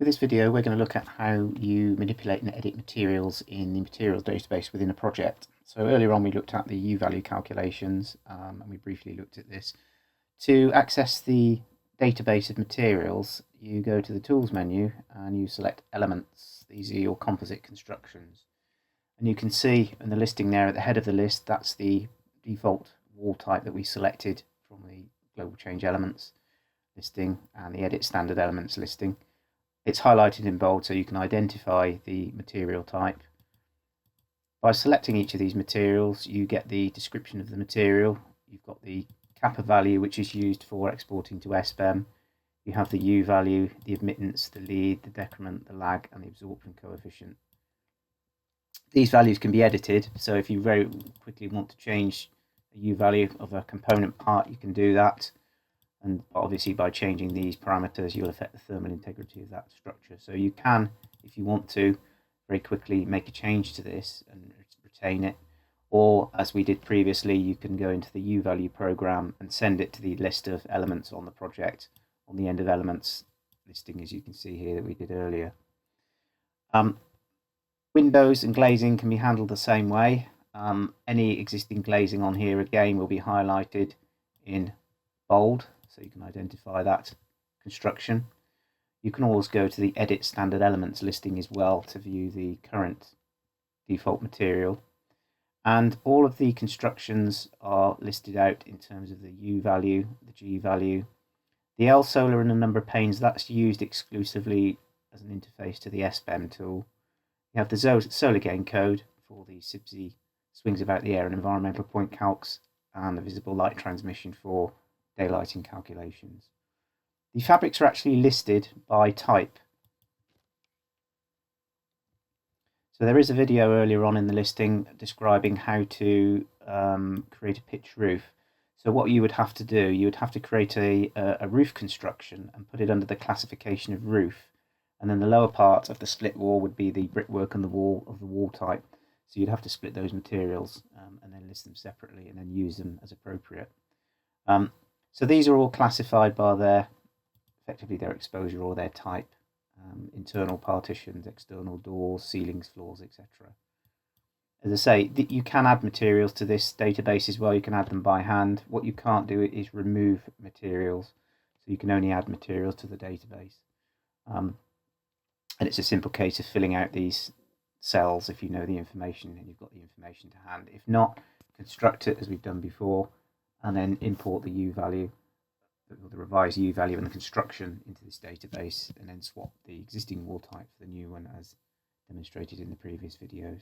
With this video, we're going to look at how you manipulate and edit materials in the materials database within a project. So earlier on we looked at the U-value calculations and we briefly looked at this. To access the database of materials, you go to the Tools menu and you select Elements. These are your composite constructions. And you can see in the listing there at the head of the list, that's the default wall type that we selected from the Global Change Elements listing and the Edit Standard Elements listing. It's highlighted in bold so you can identify the material type. By selecting each of these materials, you get the description of the material. You've got the kappa value, which is used for exporting to SBEM. You have the U value, the admittance, the lead, the decrement, the lag, and the absorption coefficient. These values can be edited, so if you very quickly want to change a U value of a component part, you can do that. And obviously by changing these parameters, you'll affect the thermal integrity of that structure. So you can, if you want to, very quickly make a change to this and retain it. Or as we did previously, you can go into the U-value program and send it to the list of elements on the project on the end of elements listing, as you can see here that we did earlier. Windows and glazing can be handled the same way. Any existing glazing on here again will be highlighted in bold, so you can identify that construction. You can always go to the Edit Standard Elements listing as well to view the current default material. And all of the constructions are listed out in terms of the U value, the G value, the L solar and the number of panes. That's used exclusively as an interface to the SBEM tool. You have the solar gain code for the SIBSI swings about the air and environmental point calcs, and the visible light transmission for daylighting calculations. The fabrics are actually listed by type. So there is a video earlier on in the listing describing how to create a pitch roof. So what you would have to do, you would have to create a roof construction and put it under the classification of roof. And then the lower part of the split wall would be the brickwork and the wall of the wall type. So you'd have to split those materials and then list them separately and then use them as appropriate. So these are all classified by effectively their exposure or their type, internal partitions, external doors, ceilings, floors, etc. As I say, you can add materials to this database as well. You can add them by hand. What you can't do is remove materials. So you can only add materials to the database. And it's a simple case of filling out these cells if you know the information and you've got the information to hand. If not, construct it as we've done before, and then import the U value, the revised U value and the construction into this database, and then swap the existing wall type for the new one as demonstrated in the previous videos.